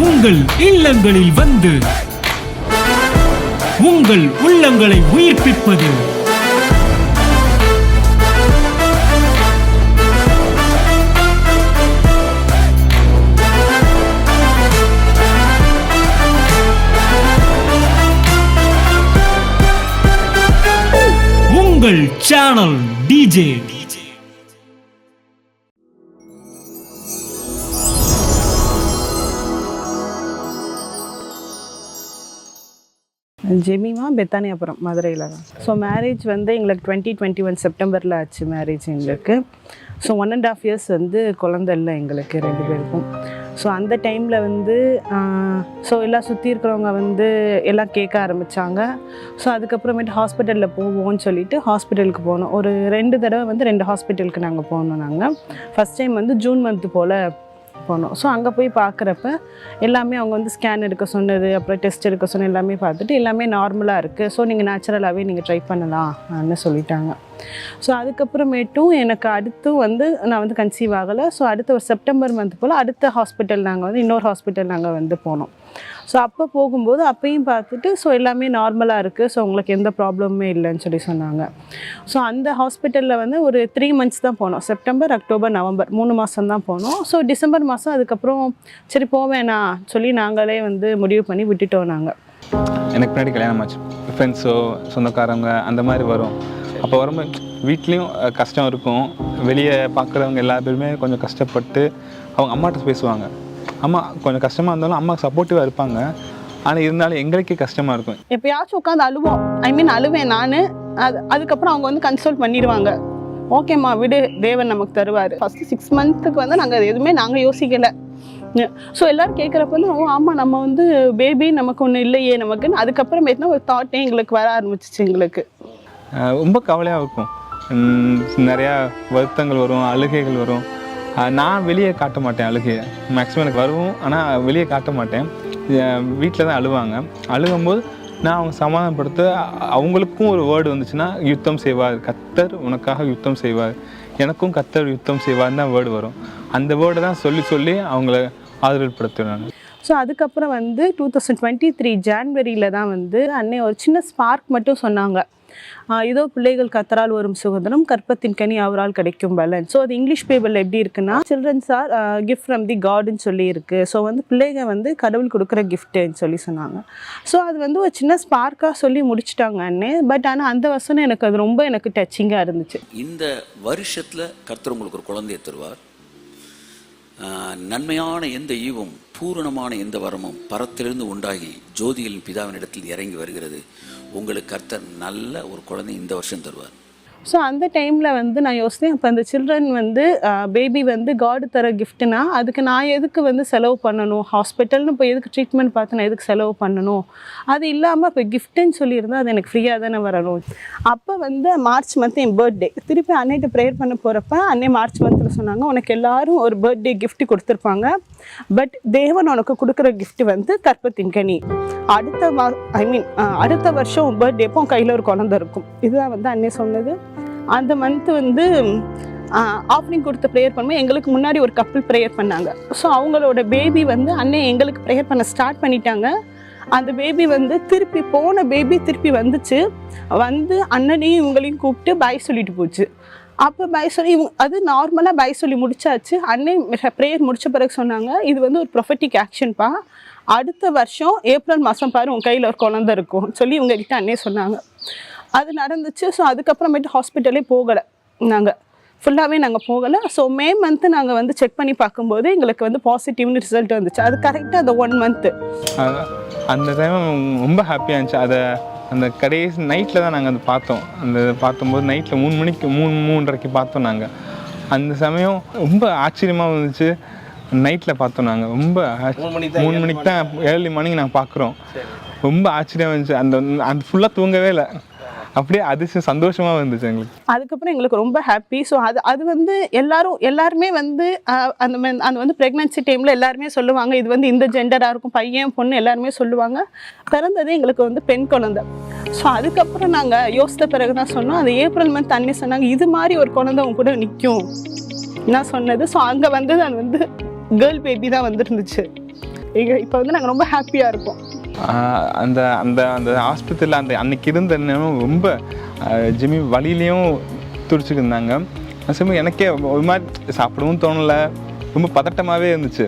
உங்கள் இல்லங்களில் வந்து உங்கள் உள்ளங்களை உயிர்ப்பிப்பது உங்கள் சேனல் டிஜே. ஜெமிமா பெத்தானியாபுரம் மதுரையில் தான். ஸோ மேரேஜ் வந்து எங்களுக்கு 2021 செப்டம்பரில் ஆச்சு மேரேஜ் எங்களுக்கு. ஸோ 1.5 இயர்ஸ் வந்து குழந்தை இல்லை எங்களுக்கு 2 பேருக்கும். ஸோ அந்த டைமில் வந்து ஸோ எல்லாம் சுற்றி இருக்கிறவங்க வந்து எல்லாம் கேட்க ஆரம்பித்தாங்க. ஸோ அதுக்கப்புறமேட்டு ஹாஸ்பிட்டலில் போவோம்னு சொல்லிட்டு ஹாஸ்பிட்டலுக்கு போனோம். ஒரு 2 தடவை வந்து 2 ஹாஸ்பிட்டலுக்கு நாங்கள் போனோம். நாங்கள் ஃபஸ்ட் டைம் வந்து ஜூன் மந்த்து போல் போனோம். ஸோ அங்கே போய் பார்க்குறப்ப எல்லாமே அவங்க வந்து ஸ்கேன் எடுக்க சொன்னது, அப்புறம் டெஸ்ட் எடுக்க சொன்னது எல்லாமே பார்த்துட்டு எல்லாமே நார்மலாக இருக்குது. ஸோ நீங்கள் நேச்சுரலாகவே நீங்கள் ட்ரை பண்ணலாம்னு சொல்லிட்டாங்க. ஸோ அதுக்கப்புறமேட்டும் எனக்கு அடுத்தும் வந்து நான் வந்து கன்சீவ் ஆகலை. ஸோ அடுத்த ஒரு செப்டம்பர் மந்த் போல் அடுத்த ஹாஸ்பிட்டல் நாங்கள் வந்து இன்னொரு ஹாஸ்பிட்டல் நாங்கள் வந்து போனோம். ஸோ அப்போ போகும்போது அப்பையும் பார்த்துட்டு ஸோ எல்லாமே நார்மலாக இருக்குது, ஸோ உங்களுக்கு எந்த ப்ராப்ளமுமே இல்லைன்னு சொல்லி சொன்னாங்க. ஸோ அந்த ஹாஸ்பிட்டலில் வந்து ஒரு 3 மந்த்ஸ் தான் போனோம். செப்டம்பர், அக்டோபர், நவம்பர் 3 மாதம் தான் போனோம். ஸோ டிசம்பர் மாதம் அதுக்கப்புறம் சரி போவேண்ணா சொல்லி நாங்களே வந்து முடிவு பண்ணி விட்டுட்டோம். நாங்கள் எனக்கு பின்னாடி கல்யாணம் ஆச்சு. ஃப்ரெண்ட்ஸோ சொந்தக்காரங்க அந்த மாதிரி வரும். அப்போ வரும்போது வீட்லேயும் கஷ்டம் இருக்கும். வெளியே பார்க்குறவங்க எல்லா பேருமே கொஞ்சம் கஷ்டப்பட்டு அவங்க அம்மாட்ட பேசுவாங்க. அம்மா கொஞ்சம் கஷ்டமாக இருந்தாலும் அம்மா சப்போர்ட்டிவாக இருப்பாங்க. ஆனால் இருந்தாலும் எங்களுக்கே கஷ்டமாக இருக்கும். எப்பயாச்சும் உட்காந்து அழுவோம். அழுவேன் நான். அதுக்கப்புறம் அவங்க வந்து கன்சல்ட் பண்ணிடுவாங்க. ஓகேம்மா விடு, தேவன் நமக்கு தருவார். ஃபஸ்ட்டு 6 மந்த்துக்கு வந்து நாங்கள் எதுவுமே நாங்கள் யோசிக்கலை. ஸோ எல்லோரும் கேட்குறப்ப வந்து ஆமாம் நம்ம வந்து பேபி நமக்கு ஒன்றும் இல்லையே நமக்குன்னு அதுக்கப்புறமேட்டுனா ஒரு தாட்டே எங்களுக்கு வர ஆரம்பிச்சிச்சு. எங்களுக்கு ரொம்ப கவலையாக இருக்கும். நிறையா வருத்தங்கள் வரும், அழுகைகள் வரும். நான் வெளியே காட்ட மாட்டேன் அழுகையை. மேக்ஸிமம் எனக்கு வரும், ஆனால் வெளியே காட்ட மாட்டேன். வீட்டில் தான் அழுவாங்க. அழுகும்போது நான் அவங்க சமாதானப்படுத்த அவங்களுக்கும் ஒரு வேர்டு வந்துச்சுன்னா, யுத்தம் செய்வார் கர்த்தர், உனக்காக யுத்தம் செய்வார், எனக்கும் கர்த்தர் யுத்தம் செய்வார்னு தான் வேர்டு வரும். அந்த வேர்டை தான் சொல்லி சொல்லி அவங்கள ஆதரவுப்படுத்துவேன். ஸோ அதுக்கப்புறம் வந்து 2023 ஜான்வரியில் தான் வந்து அன்னை ஒரு சின்ன ஸ்பார்க் மட்டும் சொன்னாங்க. இதோ பிள்ளைகள் கத்தரால் வரும் சுதந்திரம், கற்பத்தின் கனி அவரால் கிடைக்கும் பலன். ஸோ அது இங்கிலீஷ் பேப்பரில் எப்படி இருக்குன்னா, children's are gift from the காட்னு சொல்லி இருக்கு. ஸோ வந்து பிள்ளைங்க வந்து கடவுள் கொடுக்குற கிஃப்ட்டுன்னு சொல்லி சொன்னாங்க. ஸோ அது வந்து ஒரு சின்ன ஸ்பார்க்காக சொல்லி முடிச்சுட்டாங்க அண்ணே. பட் ஆனால் அந்த வசனம் எனக்கு அது ரொம்ப எனக்கு டச்சிங்காக இருந்துச்சு. இந்த வருஷத்தில் கர்த்தர் உங்களுக்கு ஒரு குழந்தையை தருவார். நன்மையான எந்த ஈவும் பூரணமான எந்த வரமும் பரத்திலிருந்து உண்டாகி ஜோதிகளின் பிதாவின் இடத்தில் இறங்கி வருகிறது. உங்களுக்கு கர்த்தர் நல்ல ஒரு குழந்தை இந்த வருஷம் தருவார். ஸோ அந்த டைமில் வந்து நான் யோசித்தேன், அப்போ அந்த சில்ட்ரன் வந்து பேபி வந்து காடு தர கிஃப்ட்னா அதுக்கு நான் எதுக்கு வந்து செலவு பண்ணணும்? ஹாஸ்பிட்டல்னு இப்போ எதுக்கு ட்ரீட்மெண்ட் பார்த்து நான் எதுக்கு செலவு பண்ணணும்? அது இல்லாமல் இப்போ கிஃப்ட்டுன்னு சொல்லியிருந்தால் அது எனக்கு ஃப்ரீயாக தானே வரணும். அப்போ வந்து மார்ச் மந்த் என் பர்த்டே. திருப்பி அன்னைகிட்ட ப்ரேயர் பண்ண போகிறப்ப அன்னை மார்ச் மந்தில் சொன்னாங்க, உனக்கு எல்லாரும் ஒரு பர்த்டே கிஃப்ட் கொடுத்துருப்பாங்க, பட் தேவன் உனக்கு கொடுக்குற கிஃப்ட் வந்து கற்பத்தின் கனி. அடுத்த வருஷம் பர்த்டேப்போ கையில் ஒரு குழந்தை இருக்கும். இதுதான் வந்து அன்னை சொன்னது. அந்த மந்த்து வந்து ஆஃபரிங் கொடுத்து ப்ரேயர் பண்ணும்போது எங்களுக்கு முன்னாடி ஒரு கப்பிள் ப்ரேயர் பண்ணாங்க. ஸோ அவங்களோட பேபி வந்து அன்னை எங்களுக்கு ப்ரேயர் பண்ண ஸ்டார்ட் பண்ணிட்டாங்க. அந்த பேபி வந்து திருப்பி போன பேபி திருப்பி வந்துச்சு. வந்து அண்ணனையும் இவங்களையும் கூப்பிட்டு பாய் சொல்லிட்டு போச்சு. அப்போ பாய் சொல்லி அது நார்மலாக பாய் சொல்லி முடிச்சாச்சு. அன்னை ப்ரேயர் முடித்த பிறகு சொன்னாங்க, இது வந்து ஒரு ப்ரொஃபட்டிக் ஆக்ஷன்ப்பா, அடுத்த வருஷம் ஏப்ரல் மாதம் பாரு உன் கையில் ஒரு குழந்தை இருக்கும் சொல்லி இவங்ககிட்ட அன்னை சொன்னாங்க. அது நடந்துச்சு. ஸோ அதுக்கப்புறமேட்டு ஹாஸ்பிட்டலே போகலை, நாங்கள் ஃபுல்லாகவே நாங்கள் போகலை. ஸோ மே மந்த்து நாங்கள் வந்து செக் பண்ணி பார்க்கும்போது எங்களுக்கு வந்து பாசிட்டிவ்னு ரிசல்ட் வந்துச்சு. அது கரெக்டாக அந்த 1 மந்த்து அந்த டைம் ரொம்ப ஹாப்பியாக இருந்துச்சு. அதை அந்த கடைசி நைட்டில் தான் நாங்கள் அதை பார்த்தோம். அந்த பார்க்கும்போது நைட்டில் 3 மணிக்கு 3:30க்கு பார்த்தோம் நாங்கள். அந்த சமயம் ரொம்ப ஆச்சரியமாக இருந்துச்சு. நைட்டில் பார்த்தோம் நாங்கள். ரொம்ப 3 மணிக்கு தான் ஏர்லி மார்னிங் நாங்கள் பார்க்குறோம். ரொம்ப ஆச்சரியமாக இருந்துச்சு. அந்த ஃபுல்லாக தூங்கவே இல்லை. அப்படியே அதிர்ஷ்டம் சந்தோஷமாக இருந்துச்சு எங்களுக்கு. அதுக்கப்புறம் எங்களுக்கு ரொம்ப ஹாப்பி. ஸோ அது வந்து எல்லாருமே வந்து அந்த வந்து ப்ரெக்னன்சி டைமில் எல்லாருமே சொல்லுவாங்க, இது வந்து இந்த ஜெண்டராக இருக்கும், பையன் பொண்ணு எல்லாருமே சொல்லுவாங்க. பிறந்தது எங்களுக்கு வந்து பெண் குழந்தை. ஸோ அதுக்கப்புறம் நாங்கள் யோசித்த பிறகு தான் சொன்னோம், அந்த ஏப்ரல் மந்த் அன்னி சொன்னாங்க, இது மாதிரி ஒரு குழந்தை அவங்க கூட நிற்கும் நான் சொன்னது. ஸோ அங்கே வந்தது அது வந்து கேர்ள் பேபி தான் வந்துருந்துச்சு. இப்போ வந்து நாங்கள் ரொம்ப ஹாப்பியாக இருப்போம். அந்த அந்த அந்த ஆஸ்பத்திரியில் அன்னைக்கு இருந்த நேரம் ரொம்ப ஜிம்மி வலியிலையும் துடிச்சுட்டு இருந்தாங்க. அந்த சமயம் எனக்கே ஒரு மாதிரி சாப்பிடவும் தோணலை, ரொம்ப பதட்டமாகவே இருந்துச்சு.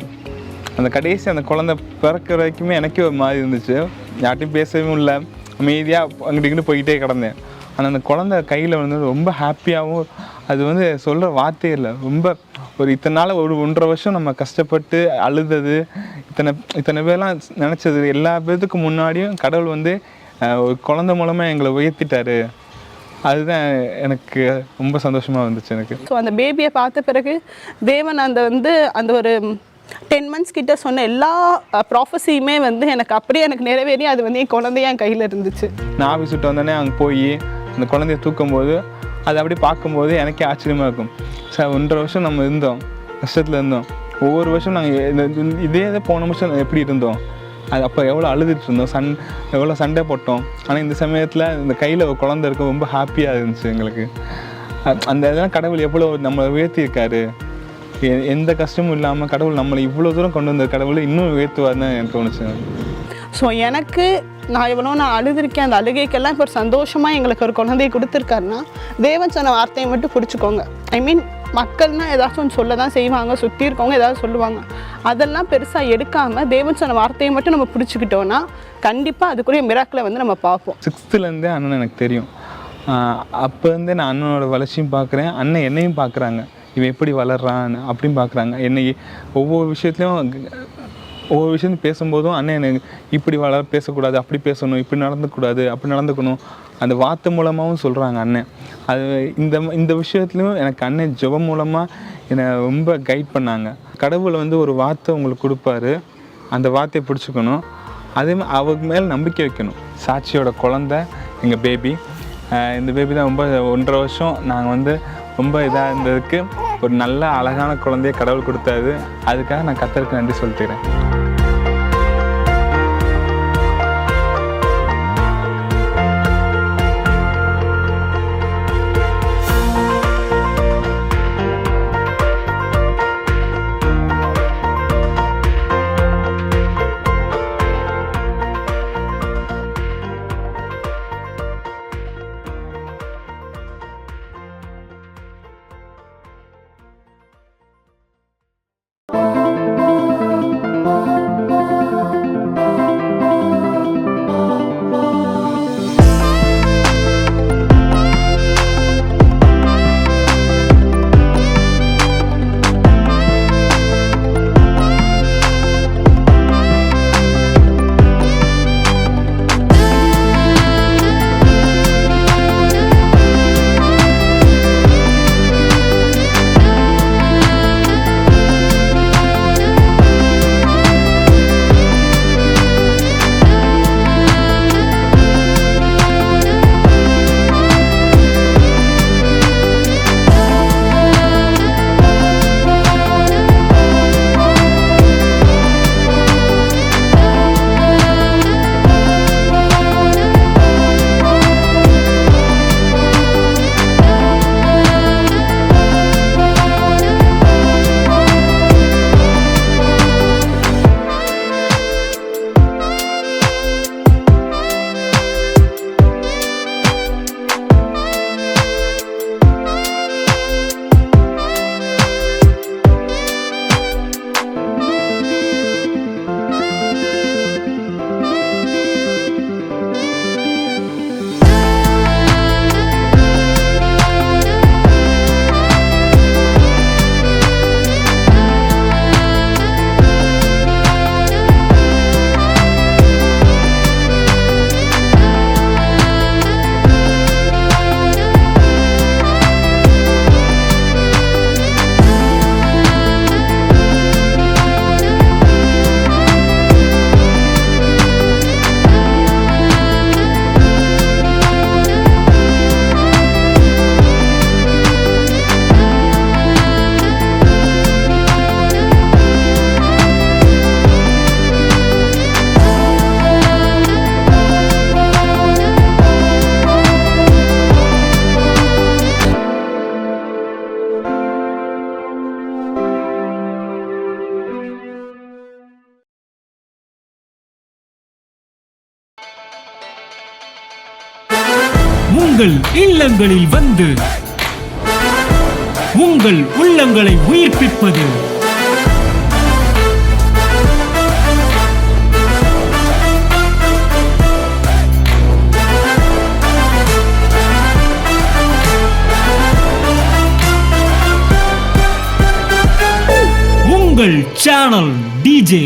அந்த கடைசி அந்த குழந்தை பிறக்கிற வரைக்குமே எனக்கே ஒரு மாதிரி இருந்துச்சு. யார்ட்டையும் பேசவும் இல்லை, அமைதியாக அங்கிட்டு இங்கிட்டு போய்கிட்டே கிடந்தேன். ஆனால் அந்த குழந்தை கையில் வந்து ரொம்ப ஹாப்பியாகவும், அது வந்து சொல்கிற வார்த்தையே இல்லை. ரொம்ப ஒரு இத்தனை நாள் ஒரு 1.5 வருஷம் நம்ம கஷ்டப்பட்டு அழுதது, இத்தனை பேர்லாம் நினச்சது, எல்லா பேர்த்துக்கு முன்னாடியும் கடவுள் வந்து ஒரு குழந்தை மூலமாக எங்களை உயர்த்திட்டாரு. அதுதான் எனக்கு ரொம்ப சந்தோஷமாக இருந்துச்சு எனக்கு. ஸோ அந்த பேபியை பார்த்த பிறகு தேவன் அந்த ஒரு 10 months கிட்ட சொன்ன எல்லா ப்ராஃபஸியுமே வந்து எனக்கு நிறைவேறி அது வந்து என் குழந்தைய என் கையில் இருந்துச்சு. நான் ஆஃபீஸ் விட்டு வந்தோடனே அங்கே போய் அந்த குழந்தைய தூக்கும்போது அதை அப்படியே பார்க்கும்போது எனக்கே ஆச்சரியமாக இருக்கும். சார் 1.5 வருஷம் நம்ம இருந்தோம், கஷ்டத்தில் இருந்தோம். ஒவ்வொரு வருஷம் நாங்கள் இதே போன வருஷம் எப்படி இருந்தோம், அது அப்போ எவ்வளோ அழுதுட்டு இருந்தோம், எவ்வளோ சண்டை போட்டோம். ஆனால் இந்த சமயத்தில் இந்த கையில் ஒரு குழந்தை இருக்க ரொம்ப ஹாப்பியாக இருந்துச்சு எங்களுக்கு. அந்த இதெல்லாம் கடவுள் எவ்வளோ நம்மளை உயர்த்தியிருக்காரு. எந்த கஷ்டமும் இல்லாமல் கடவுள் நம்மளை இவ்வளோ தூரம் கொண்டு வந்த கடவுள் இன்னும் உயர்த்துவார்னு எனக்கு தோணுச்சு. ஸோ நான் அழுதுருக்கேன். அந்த அழுகைக்கெல்லாம் இப்போ ஒரு சந்தோஷமாக எங்களுக்கு ஒரு குழந்தையை கொடுத்துருக்காருன்னா தேவன் சொன்ன வார்த்தையை மட்டும் பிடிச்சிக்கோங்க. ஐ மீன் மக்கள்னால் ஏதாச்சும் ஒன்று சொல்ல தான் செய்வாங்க, சுற்றி இருக்கவங்க ஏதாவது சொல்லுவாங்க, அதெல்லாம் பெருசாக எடுக்காமல் தேவன் சொன்ன வார்த்தையை மட்டும் நம்ம பிடிச்சிக்கிட்டோன்னா கண்டிப்பாக அதுக்குரிய மிராக்களை வந்து நம்ம பார்ப்போம். 6th அண்ணன் எனக்கு தெரியும். அப்போ இருந்தே நான் அண்ணனோட வளர்ச்சியும் பார்க்குறேன், அண்ணன் என்னையும் பார்க்குறாங்க, இவன் எப்படி வளர்றான் அப்படின்னு பார்க்குறாங்க. என்னை ஒவ்வொரு விஷயத்தையும் பேசும்போதும் அண்ணன் எனக்கு இப்படி பேசக்கூடாது, அப்படி பேசணும், இப்படி நடந்துக்கூடாது, அப்படி நடந்துக்கணும், அந்த வார்த்தை மூலமாகவும் சொல்கிறாங்க அண்ணன். அது இந்த விஷயத்துலையும் எனக்கு அண்ணன் ஜெபம் மூலமாக என்னை ரொம்ப கைட் பண்ணாங்க. கடவுள் வந்து ஒரு வார்த்தை உங்களுக்கு கொடுப்பாரு, அந்த வார்த்தையை பிடிச்சிக்கணும், அதேமாதிரி அவங்க மேலே நம்பிக்கை வைக்கணும். சாட்சியோட குழந்தை எங்கள் பேபி. இந்த பேபி தான் ரொம்ப 1.5 வருஷம் நாங்கள் வந்து ரொம்ப இதாக இருந்ததுக்கு ஒரு நல்ல அழகான குழந்தைய கடவுள் கொடுத்தாரு. அதுக்காக நான் கர்த்தருக்கு நன்றி சொல்லிக்கிறேன். உங்கள் இல்லங்களில் வந்து உங்கள் உள்ளங்களை உயிர்ப்பிப்பது உங்கள் சேனல் டிஜே.